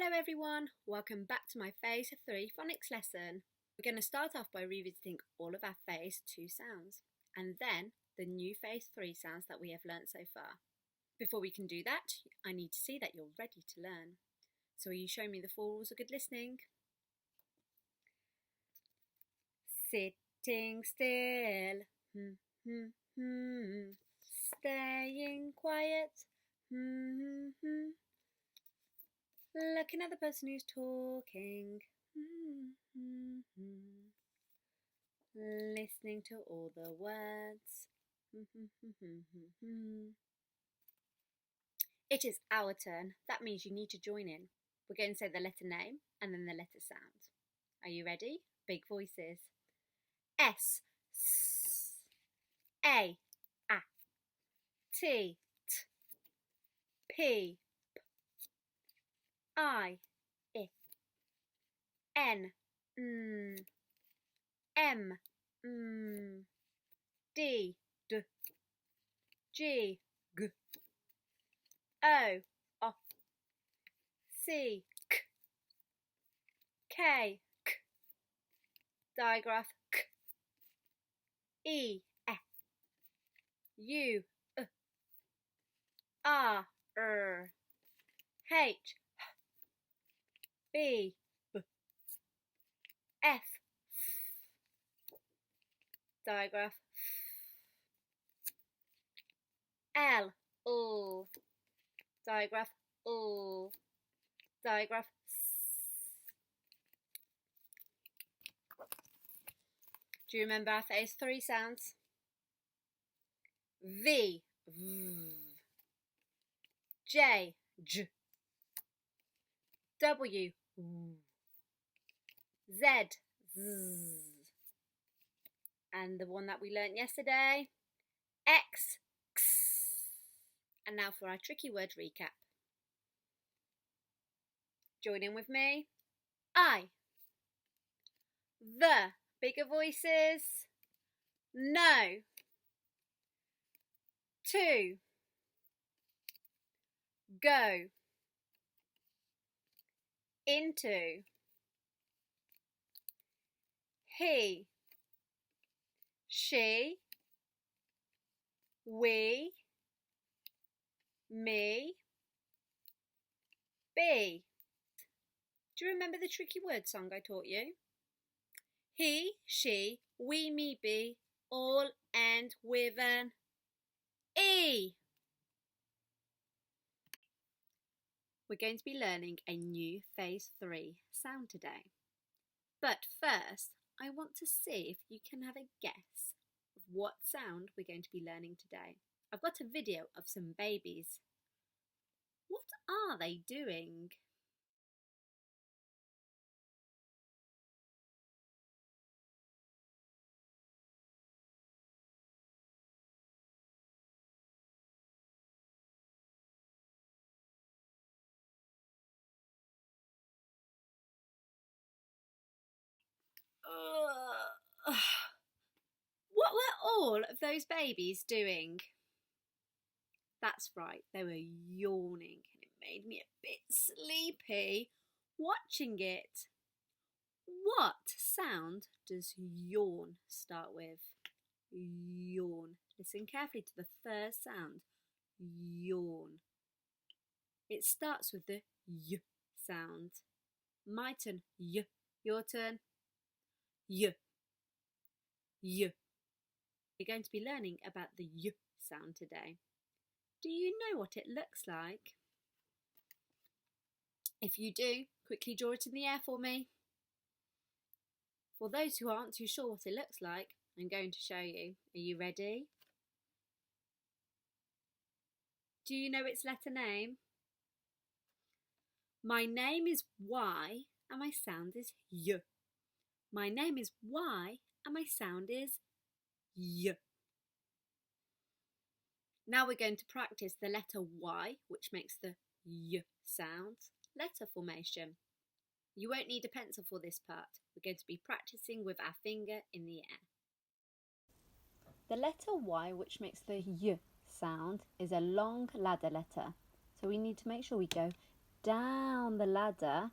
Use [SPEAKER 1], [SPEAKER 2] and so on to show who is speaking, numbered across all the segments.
[SPEAKER 1] Hello everyone, welcome back to my Phase 3 phonics lesson. We're going to start off by revisiting all of our Phase 2 sounds and then the new Phase 3 sounds that we have learnt so far. Before we can do that, I need to see that you're ready to learn. So will you show me the 4 rules of good listening? Sitting still, staying quiet, looking at the person who's talking, listening to all the words. It is our turn. That means you need to join in. We're going to say the letter name and then the letter sound. Are you ready? Big voices. S, S, A, A, T, T, P, P, I, I, N, M, D, D, G, G, O, O, C, K, K, K, digraph K, E, F, U, R, H, B, B, F, digraph L, digraph digraph Do you remember our Phase 3 sounds? V, V, J, J, W, W, Z, Z, and the one that we learnt yesterday, X, X. And now for our tricky word recap. Join in with me. I, the, bigger voices, no, to, go, into, he, she, we, me, be. Do you remember the tricky word song I taught you? He, she, we, me, be, all end with an E. We're going to be learning a new Phase 3 sound today. But first, I want to see if you can have a guess of what sound we're going to be learning today. I've got a video of some babies. What are they doing? What were all of those babies doing? That's right, they were yawning and it made me a bit sleepy watching it. What sound does yawn start with? Yawn. Listen carefully to the first sound. Yawn. It starts with the y sound. My turn, y. Your turn, y. Y. We're going to be learning about the y sound today. Do you know what it looks like? If you do, quickly draw it in the air for me. For those who aren't too sure what it looks like, I'm going to show you. Are you ready? Do you know its letter name? My name is Y and my sound is Y. My name is Y and my sound is Y. Now we're going to practice the letter Y, which makes the Y sound, letter formation. You won't need a pencil for this part. We're going to be practicing with our finger in the air. The letter Y, which makes the Y sound, is a long ladder letter. So we need to make sure we go down the ladder,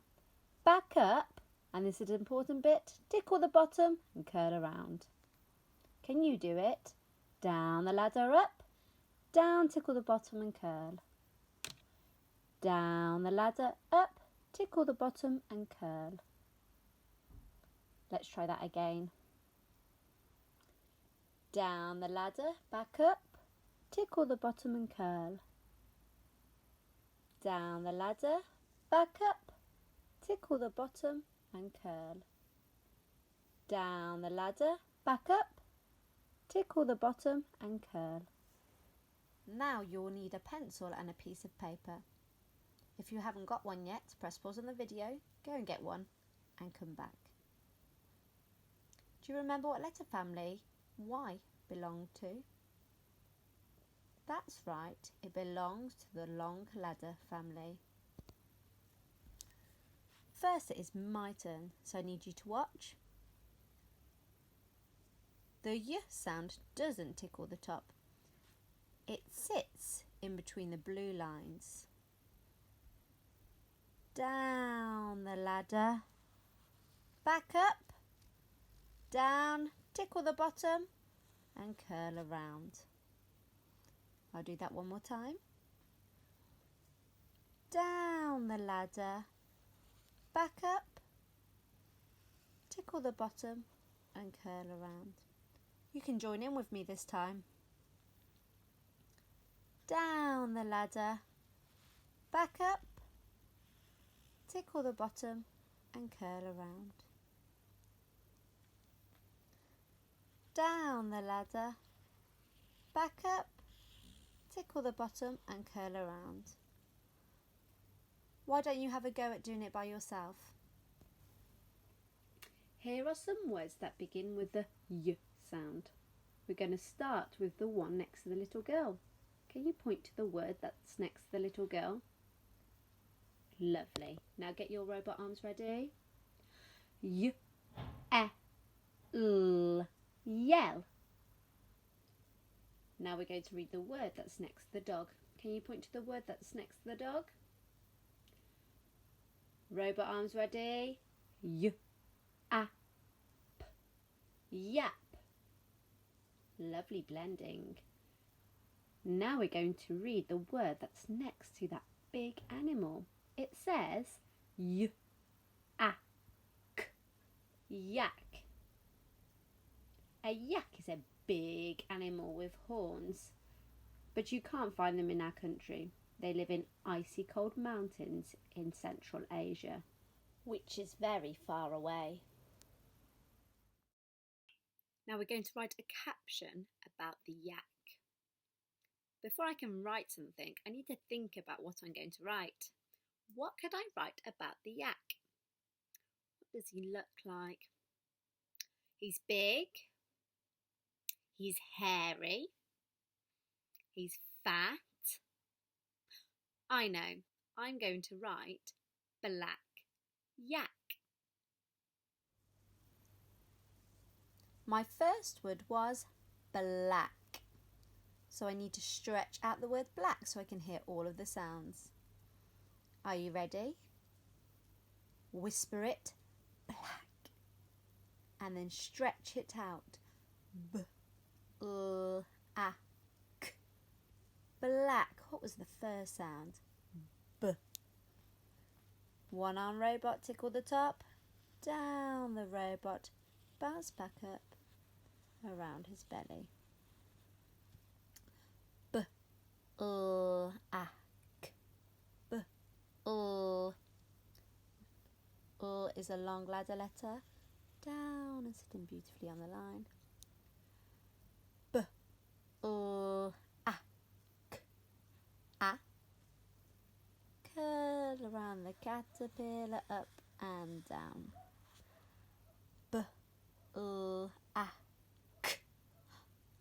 [SPEAKER 1] back up, and this is an important bit, tickle the bottom and curl around. Can you do it? Down the ladder, up, down, tickle the bottom and curl. Down the ladder, up, tickle the bottom and curl. Let's try that again. Down the ladder, back up, tickle the bottom and curl. Down the ladder, back up, tickle the bottom and curl. Down the ladder, back up, tickle the bottom and curl. Now you'll need a pencil and a piece of paper. If you haven't got one yet, press pause on the video, go and get one and come back. Do you remember what letter family Y belonged to? That's right, it belongs to the long ladder family. First it is my turn, so I need you to watch. The Y sound doesn't tickle the top. It sits in between the blue lines. Down the ladder, back up, down, tickle the bottom and curl around. I'll do that one more time. Down the ladder, back up, tickle the bottom and curl around. You can join in with me this time. Down the ladder, back up, tickle the bottom and curl around. Down the ladder, back up, tickle the bottom and curl around. Why don't you have a go at doing it by yourself? Here are some words that begin with the Y sound. We're going to start with the one next to the little girl. Can you point to the word that's next to the little girl? Lovely. Now get your robot arms ready. Y, e, l, yell. Now we're going to read the word that's next to the dog. Can you point to the word that's next to the dog? Robot arms ready. Y, a, p, yap. Lovely blending. Now we're going to read the word that's next to that big animal. It says y, a, k, yak. A yak is a big animal with horns, but you can't find them in our country. They live in icy cold mountains in Central Asia, which is very far away. Now we're going to write a caption about the yak. Before I can write something, I need to think about what I'm going to write. What could I write about the yak? What does he look like? He's big. He's hairy. He's fat. I know. I'm going to write black yak. My first word was black. So I need to stretch out the word black so I can hear all of the sounds. Are you ready? Whisper it, black, and then stretch it out. B, l, a, k. Black. What was the first sound? B. One arm robot, tickle the top. Down the robot, bounce back up around his belly. B, l, a, k. B, l. L is a long ladder letter. Down and sitting beautifully on the line. B, l, a, k. A. Curl around the caterpillar, up and down. B, l, a, k.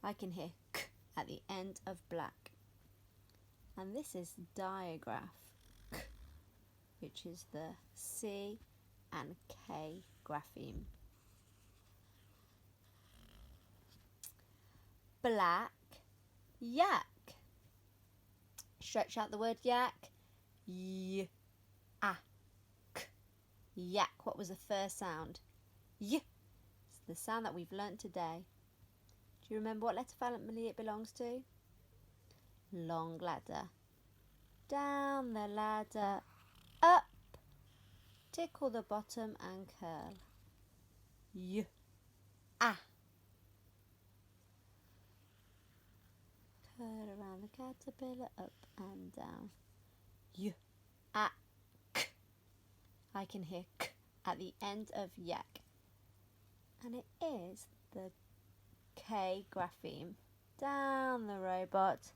[SPEAKER 1] I can hear k at the end of black. And this is digraph, k, which is the C and K grapheme. Black yak. Stretch out the word yak. Y. Yak, what was the first sound? Y. It's the sound that we've learnt today. Do you remember what letter family it belongs to? Long ladder. Down the ladder, up, tickle the bottom and curl. Y. Ah. Curl around the caterpillar, up and down. Y. Ah. K. I can hear k at the end of yak. And it is the K grapheme. Down the robot.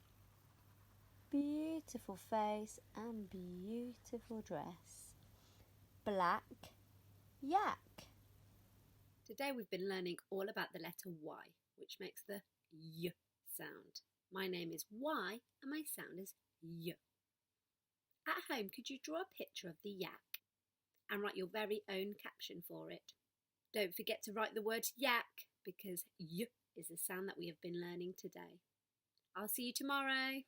[SPEAKER 1] Beautiful face and beautiful dress. Black yak. Today we've been learning all about the letter Y, which makes the Y sound. My name is Y and my sound is Y. At home, could you draw a picture of the yak and write your very own caption for it? Don't forget to write the word yak because Y is the sound that we have been learning today. I'll see you tomorrow.